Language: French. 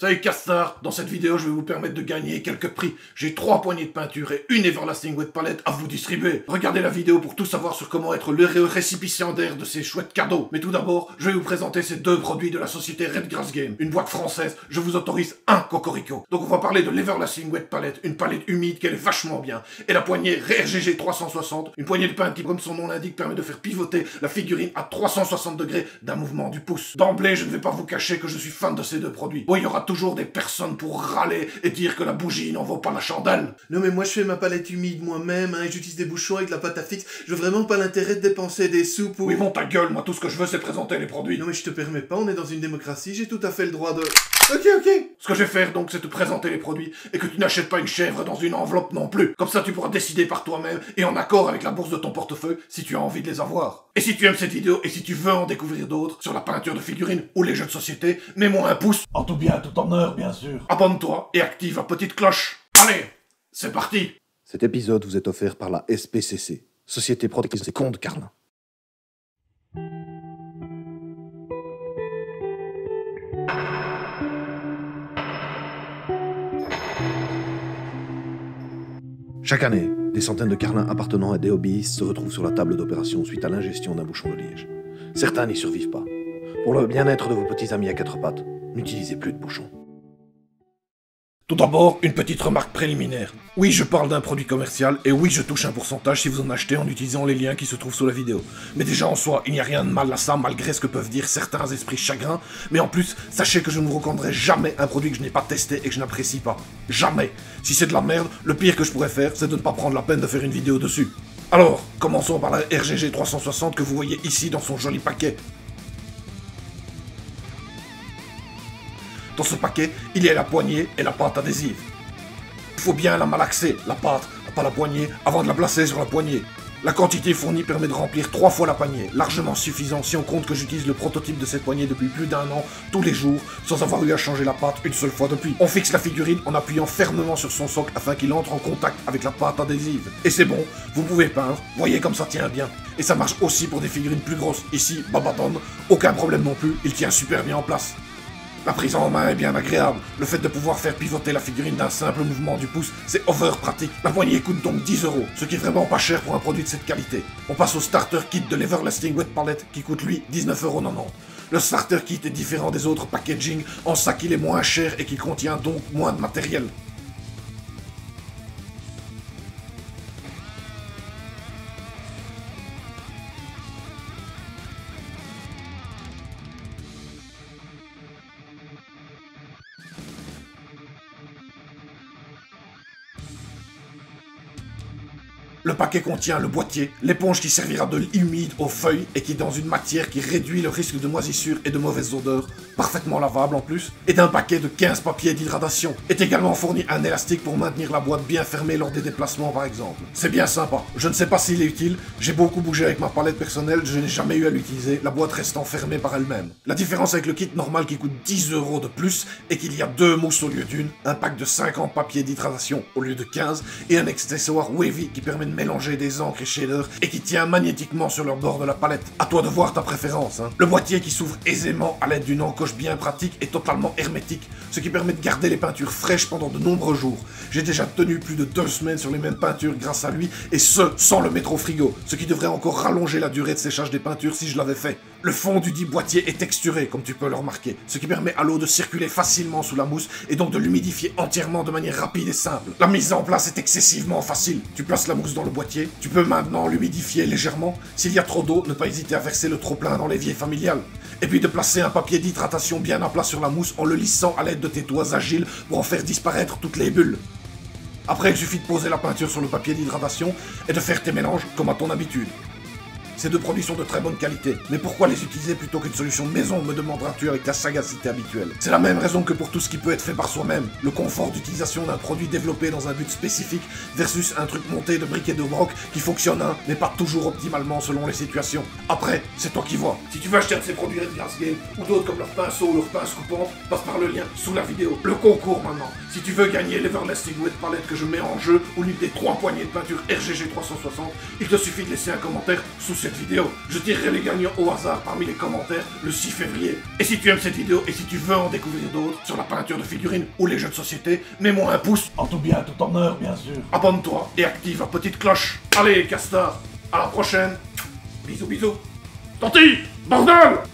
Salut Castard, dans cette vidéo je vais vous permettre de gagner quelques prix. J'ai 3 poignées de peinture et une Everlasting Wet Palette à vous distribuer. Regardez la vidéo pour tout savoir sur comment être le récipiendaire de ces chouettes cadeaux. Mais tout d'abord, je vais vous présenter ces deux produits de la société Redgrass Game. Une boîte française, je vous autorise un cocorico. Donc on va parler de l'Everlasting Wet Palette, une palette humide qu'elle est vachement bien. Et la poignée RGG 360, une poignée de peinture qui, comme son nom l'indique, permet de faire pivoter la figurine à 360 degrés d'un mouvement du pouce. D'emblée, je ne vais pas vous cacher que je suis fan de ces deux produits. Bon, il y aura toujours des personnes pour râler et dire que la bougie n'en vaut pas la chandelle. Non mais moi je fais ma palette humide moi-même, et j'utilise des bouchons avec de la pâte à fixe. Je veux vraiment pas l'intérêt de dépenser des sous pour... Oui bon ta gueule, moi tout ce que je veux c'est présenter les produits. Non mais je te permets pas, on est dans une démocratie, j'ai tout à fait le droit de... Ok. Ce que je vais faire donc c'est te présenter les produits et que tu n'achètes pas une chèvre dans une enveloppe non plus. Comme ça tu pourras décider par toi-même et en accord avec la bourse de ton portefeuille si tu as envie de les avoir. Et si tu aimes cette vidéo et si tu veux en découvrir d'autres sur la peinture de figurines ou les jeux de société, mets-moi un pouce. En tout bien, tout en heure bien sûr. Abonne-toi et active la petite cloche. Allez, c'est parti. Cet épisode vous est offert par la SPCC, Société Protectrice des Comptes Carlin. Chaque année, des centaines de carlins appartenant à des hobbyistes se retrouvent sur la table d'opération suite à l'ingestion d'un bouchon de liège. Certains n'y survivent pas. Pour le bien-être de vos petits amis à quatre pattes, n'utilisez plus de bouchons. Tout d'abord, une petite remarque préliminaire. Oui, je parle d'un produit commercial, et oui, je touche un pourcentage si vous en achetez en utilisant les liens qui se trouvent sous la vidéo. Mais déjà en soi, il n'y a rien de mal à ça, malgré ce que peuvent dire certains esprits chagrins, mais en plus, sachez que je ne vous recommanderai jamais un produit que je n'ai pas testé et que je n'apprécie pas. Jamais. Si c'est de la merde, le pire que je pourrais faire, c'est de ne pas prendre la peine de faire une vidéo dessus. Alors, commençons par la RGG 360 que vous voyez ici dans son joli paquet. Dans ce paquet, il y a la poignée et la pâte adhésive. Il faut bien la malaxer, la pâte, pas la poignée, avant de la placer sur la poignée. La quantité fournie permet de remplir 3 fois la poignée, largement suffisant si on compte que j'utilise le prototype de cette poignée depuis plus d'1 an, tous les jours, sans avoir eu à changer la pâte une seule fois depuis. On fixe la figurine en appuyant fermement sur son socle afin qu'il entre en contact avec la pâte adhésive. Et c'est bon, vous pouvez peindre, voyez comme ça tient bien. Et ça marche aussi pour des figurines plus grosses. Ici, Babaton, aucun problème non plus, il tient super bien en place. La prise en main est bien agréable. Le fait de pouvoir faire pivoter la figurine d'un simple mouvement du pouce, c'est over pratique. La poignée coûte donc 10 €, ce qui est vraiment pas cher pour un produit de cette qualité. On passe au starter kit de l'Everlasting Wet Palette qui coûte lui 19,90 €. Le starter kit est différent des autres packaging en ça qu'il est moins cher et qu'il contient donc moins de matériel. Le paquet contient le boîtier, l'éponge qui servira de humide aux feuilles et qui est dans une matière qui réduit le risque de moisissure et de mauvaises odeurs, parfaitement lavable en plus, et d'un paquet de 15 papiers d'hydratation. Est également fourni un élastique pour maintenir la boîte bien fermée lors des déplacements par exemple. C'est bien sympa, je ne sais pas s'il est utile, j'ai beaucoup bougé avec ma palette personnelle, je n'ai jamais eu à l'utiliser, la boîte restant fermée par elle-même. La différence avec le kit normal qui coûte 10 € de plus est qu'il y a 2 mousses au lieu d'une, un pack de 50 papiers d'hydratation au lieu de 15, et un accessoire wavy qui permet de mélanger des encres et shaders et qui tient magnétiquement sur le bord de la palette. À toi de voir ta préférence, hein. Le boîtier qui s'ouvre aisément à l'aide d'une encoche bien pratique est totalement hermétique, ce qui permet de garder les peintures fraîches pendant de nombreux jours. J'ai déjà tenu plus de 2 semaines sur les mêmes peintures grâce à lui, et ce, sans le mettre au frigo, ce qui devrait encore rallonger la durée de séchage des peintures si je l'avais fait. Le fond du dit boîtier est texturé, comme tu peux le remarquer, ce qui permet à l'eau de circuler facilement sous la mousse et donc de l'humidifier entièrement de manière rapide et simple. La mise en place est excessivement facile. Tu places la mousse dans le boîtier, tu peux maintenant l'humidifier légèrement. S'il y a trop d'eau, ne pas hésiter à verser le trop-plein dans l'évier familial. Et puis de placer un papier d'hydratation bien à plat sur la mousse en le lissant à l'aide de tes doigts agiles pour en faire disparaître toutes les bulles. Après, il suffit de poser la peinture sur le papier d'hydratation et de faire tes mélanges comme à ton habitude. Ces deux produits sont de très bonne qualité, mais pourquoi les utiliser plutôt qu'une solution maison, me demanderas-tu avec ta sagacité habituelle? C'est la même raison que pour tout ce qui peut être fait par soi-même, le confort d'utilisation d'un produit développé dans un but spécifique versus un truc monté de briques et de broc qui fonctionne mais pas toujours optimalement selon les situations. Après, c'est toi qui vois. Si tu veux acheter un de ces produits Redgrass Game ou d'autres comme leur pinceau ou leur pince coupante, passe par le lien sous la vidéo. Le concours maintenant. Si tu veux gagner l'Everlasting Wet Palette que je mets en jeu ou l'une des 3 poignées de peinture RGG 360, il te suffit de laisser un commentaire sous cette cette vidéo. Je tirerai les gagnants au hasard parmi les commentaires le 6 février. Et si tu aimes cette vidéo et si tu veux en découvrir d'autres sur la peinture de figurines ou les jeux de société, mets-moi un pouce. En tout bien, tout honneur, bien sûr. Abonne-toi et active la petite cloche. Allez, Castor, à la prochaine. Bisous, bisous. Tanti, bordel!